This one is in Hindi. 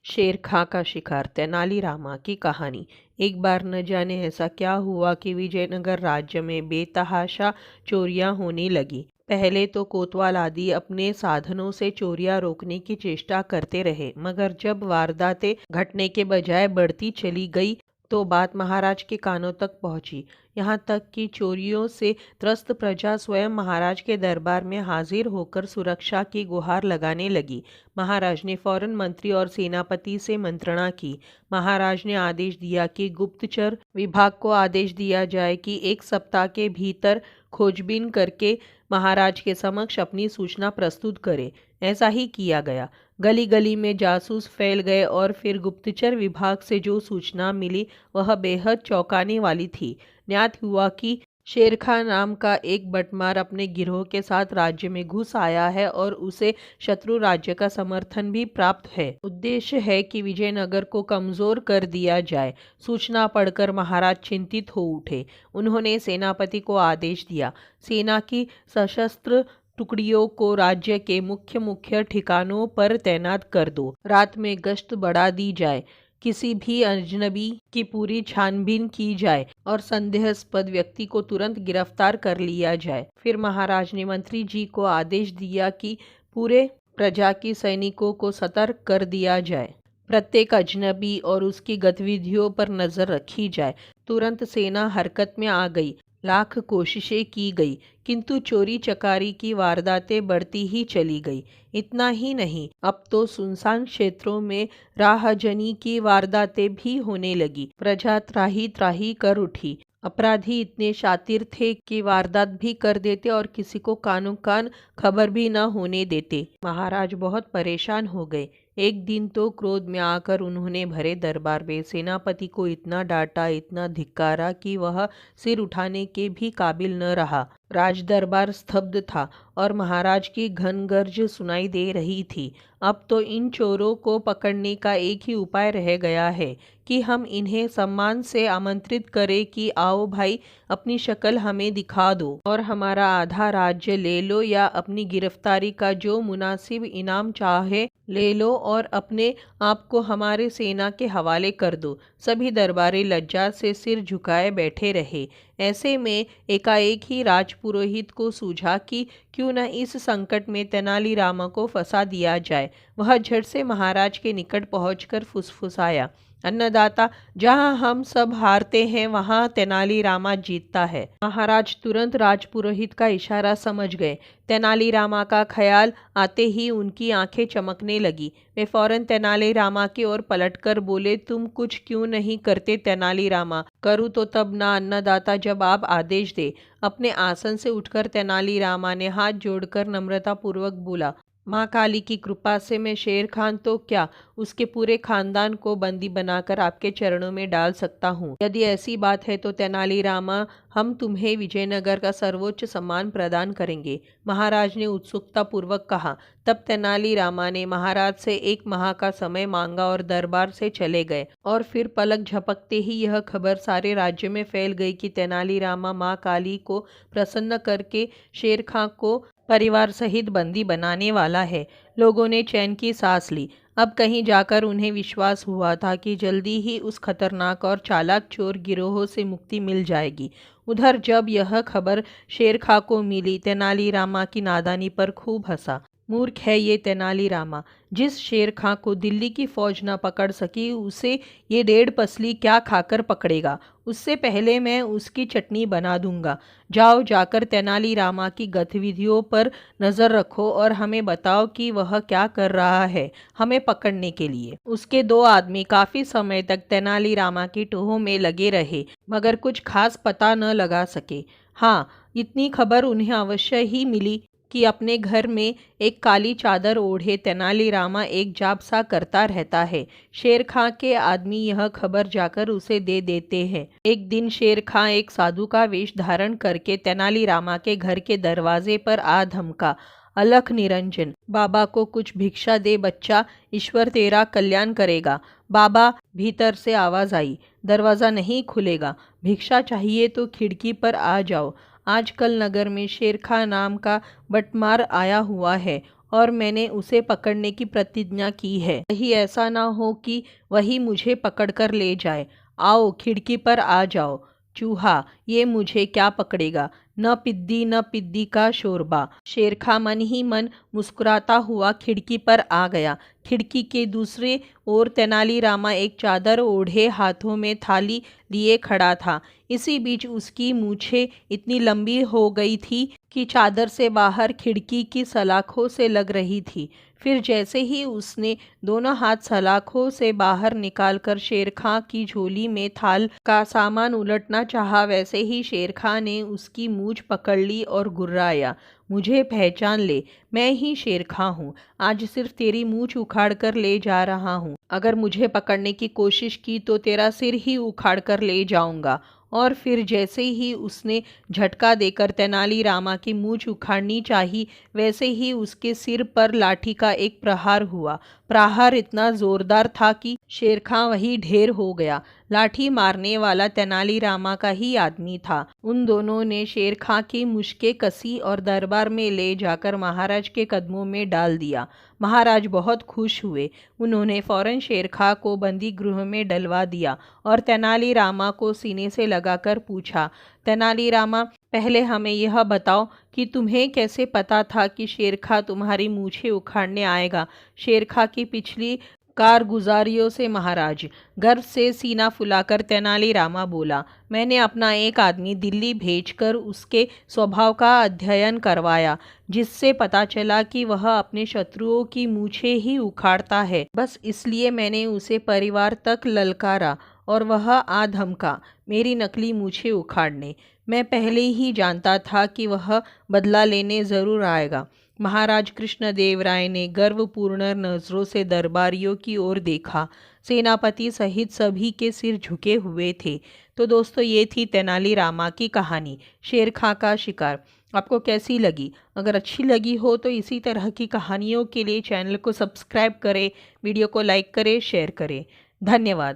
शेर खां का शिकार तेनालीरामा की कहानी। एक बार न जाने ऐसा क्या हुआ कि विजयनगर राज्य में बेतहाशा चोरियां होने लगी। पहले तो कोतवाल आदि अपने साधनों से चोरियां रोकने की चेष्टा करते रहे, मगर जब वारदातें घटने के बजाय बढ़ती चली गई तो बात महाराज के कानों तक पहुंची। यहाँ तक कि चोरियों से त्रस्त प्रजा स्वयं महाराज के दरबार में हाजिर होकर सुरक्षा की गुहार लगाने लगी। महाराज ने फौरन मंत्री और सेनापति से मंत्रणा की। महाराज ने आदेश दिया कि गुप्तचर विभाग को आदेश दिया जाए कि एक सप्ताह के भीतर खोजबीन करके महाराज के समक्ष अपनी सूचना प्रस्तुत करे। ऐसा ही किया गया। गली गली में जासूस फैल गए और फिर गुप्तचर विभाग से जो सूचना मिली वह बेहद चौंकाने वाली थी। ज्ञात हुआ कि शेर खां नाम का एक बटमार अपने गिरोह के साथ राज्य में घुस आया है और उसे शत्रु राज्य का समर्थन भी प्राप्त है। उद्देश्य है कि विजयनगर को कमजोर कर दिया जाए। सूचना पढ़कर महाराज चिंतित हो उठे। उन्होंने सेनापति को आदेश दिया, सेना की सशस्त्र टुकड़ियों को राज्य के मुख्य मुख्य ठिकानों पर तैनात कर दो। रात में गश्त बढ़ा दी जाए। किसी भी अजनबी की पूरी छानबीन की जाए और संदेहास्पद व्यक्ति को तुरंत गिरफ्तार कर लिया जाए। फिर महाराज ने मंत्री जी को आदेश दिया कि पूरे प्रजा की सैनिकों को सतर्क कर दिया जाए। प्रत्येक अजनबी और उसकी गतिविधियों पर नजर रखी जाए। तुरंत सेना हरकत में आ गई। लाख कोशिशें की गई, किंतु चोरी चकारी की वारदातें बढ़ती ही चली गई। इतना ही नहीं, अब तो सुनसान क्षेत्रों में राहजनी की वारदातें भी होने लगी। प्रजा त्राही त्राही कर उठी। अपराधी इतने शातिर थे कि वारदात भी कर देते और किसी को कानो कान खबर भी न होने देते। महाराज बहुत परेशान हो गए। एक दिन तो क्रोध में आकर उन्होंने भरे दरबार में सेनापति को इतना डांटा, इतना धिक्कारा कि वह सिर उठाने के भी काबिल न रहा। राज दरबार स्तब्ध था और महाराज की घनगर्ज सुनाई दे रही थी। अब तो इन चोरों को पकड़ने का एक ही उपाय रह गया है कि हम इन्हें सम्मान से आमंत्रित करें कि आओ भाई, अपनी शक्ल हमें दिखा दो और हमारा आधा राज्य ले लो या अपनी गिरफ्तारी का जो मुनासिब इनाम चाहे ले लो और अपने आप को हमारे सेना के हवाले कर दो। सभी दरबारी लज्जा से सिर झुकाए बैठे रहे। ऐसे में एकाएक ही राजपुरोहित को सूझा कि क्यों न इस संकट में तेनालीरामा को फंसा दिया जाए। वह झट से महाराज के निकट पहुंचकर फुसफुसाया, अन्नदाता, जहाँ हम सब हारते हैं वहाँ तेनालीरामा जीतता है। महाराज तुरंत राजपुरोहित का इशारा समझ गए। तेनालीरामा का ख्याल आते ही उनकी आंखें चमकने लगी। वे फौरन तेनालीरामा की ओर पलटकर बोले, तुम कुछ क्यों नहीं करते तेनालीरामा? करूँ तो तब ना अन्नदाता, जब आप आदेश दे। अपने आसन से उठकर तेनालीरामा ने हाथ जोड़कर नम्रतापूर्वक बोला, माँ काली की कृपा से मैं शेर खान तो क्या, उसके पूरे खानदान को बंदी बनाकर आपके चरणों में डाल सकता हूँ। यदि ऐसी बात है तो तेनालीरामा, हम तुम्हें विजयनगर का सर्वोच्च सम्मान प्रदान करेंगे। महाराज ने उत्सुकता पूर्वक कहा। तब तेनालीरामा ने महाराज से 1 माह का समय मांगा और दरबार से चले गए। और फिर पलक झपकते ही यह खबर सारे राज्य में फैल गई कि तेनालीरामा माँ काली को प्रसन्न करके शेर खां को परिवार सहित बंदी बनाने वाला है। लोगों ने चैन की सांस ली। अब कहीं जाकर उन्हें विश्वास हुआ था कि जल्दी ही उस खतरनाक और चालाक चोर गिरोह से मुक्ति मिल जाएगी। उधर जब यह खबर शेर खां को मिली, तेनालीरामा की नादानी पर खूब हंसा। मूर्ख है ये तेनालीरामा, जिस शेर खां को दिल्ली की फौज न पकड़ सकी उसे ये 1.5 पसली क्या खाकर पकड़ेगा। उससे पहले मैं उसकी चटनी बना दूंगा। जाओ, जाकर तेनालीरामा की गतिविधियों पर नजर रखो और हमें बताओ कि वह क्या कर रहा है, हमें पकड़ने के लिए। उसके 2 आदमी काफी समय तक तेनालीरामा की टोह में लगे रहे, मगर कुछ खास पता न लगा सके। हाँ, इतनी खबर उन्हें अवश्य ही मिली कि अपने घर में एक काली चादर ओढ़े तेनालीरामा एक जाप सा करता रहता है। शेर खां के आदमी यह खबर जाकर उसे दे देते हैं। एक दिन शेर खां एक साधु का वेश धारण करके तेनालीरामा के घर के दरवाजे पर आ धमका, अलख निरंजन, बाबा को कुछ भिक्षा दे बच्चा, ईश्वर तेरा कल्याण करेगा। बाबा, भीतर से आवाज आई, दरवाजा नहीं खुलेगा। भिक्षा चाहिए तो खिड़की पर आ जाओ। आजकल नगर में शेर खां नाम का बटमार आया हुआ है और मैंने उसे पकड़ने की प्रतिज्ञा की है। कहीं ऐसा ना हो कि वही मुझे पकड़कर ले जाए। आओ, खिड़की पर आ जाओ। चूहा, ये मुझे क्या पकड़ेगा? न पिद्दी का शोरबा। शेरखा मन ही मन मुस्कुराता हुआ खिड़की पर आ गया। खिड़की के दूसरे ओर तेनालीरामा एक चादर ओढ़े हाथों में थाली लिए खड़ा था। इसी बीच उसकी मूछें इतनी लंबी हो गई थी कि चादर से बाहर खिड़की की सलाखों से लग रही थी। फिर जैसे ही उसने दोनों हाथ सलाखों से बाहर निकालकर शेरखां की झोली में थाल का सामान उलटना चाहा, वैसे ही शेरखां ने उसकी मूछ पकड़ ली और गुर्राया, मुझे पहचान ले, मैं ही शेरखां हूँ। आज सिर्फ तेरी मूछ उखाड़ कर ले जा रहा हूँ। अगर मुझे पकड़ने की कोशिश की तो तेरा सिर ही उखाड़ कर ले जाऊंगा। और फिर जैसे ही उसने झटका देकर तेनालीरामा की मूछ उखाड़नी चाही, वैसे ही उसके सिर पर लाठी का एक प्रहार हुआ। प्रहार इतना जोरदार था कि शेरखां वही ढेर हो गया। लाठी मारने वाला तेनालीरामा का ही आदमी था। उन दोनों ने शेरखां की मुश्कें कसी और दरबार में ले जाकर महाराज के कदमों में डाल दिया। महाराज बहुत खुश हुए। उन्होंने फौरन शेरखां को बंदी गृह में डलवा दिया और तेनालीरामा को सीने से लगाकर पूछा, तेनालीरामा, पहले हमें यह बताओ कि तुम्हें कैसे पता था कि शेरखां तुम्हारी मूछें उखाड़ने आएगा? शेरखां की पिछली कारगुजारियों से महाराज, गर्व से सीना फुलाकर तेनालीरामा बोला, मैंने अपना एक आदमी दिल्ली भेजकर उसके स्वभाव का अध्ययन करवाया, जिससे पता चला कि वह अपने शत्रुओं की मूछें ही उखाड़ता है। बस इसलिए मैंने उसे परिवार तक ललकारा और वह आ धमका मेरी नकली मूछें उखाड़ने। मैं पहले ही जानता था कि वह बदला लेने जरूर आएगा। महाराज कृष्णदेव राय ने गर्वपूर्ण नजरों से दरबारियों की ओर देखा। सेनापति सहित सभी के सिर झुके हुए थे। तो दोस्तों, ये थी तेनालीरामा की कहानी, शेरखां का शिकार। आपको कैसी लगी? अगर अच्छी लगी हो तो इसी तरह की कहानियों के लिए चैनल को सब्सक्राइब करें, वीडियो को लाइक करें, शेयर करें। धन्यवाद।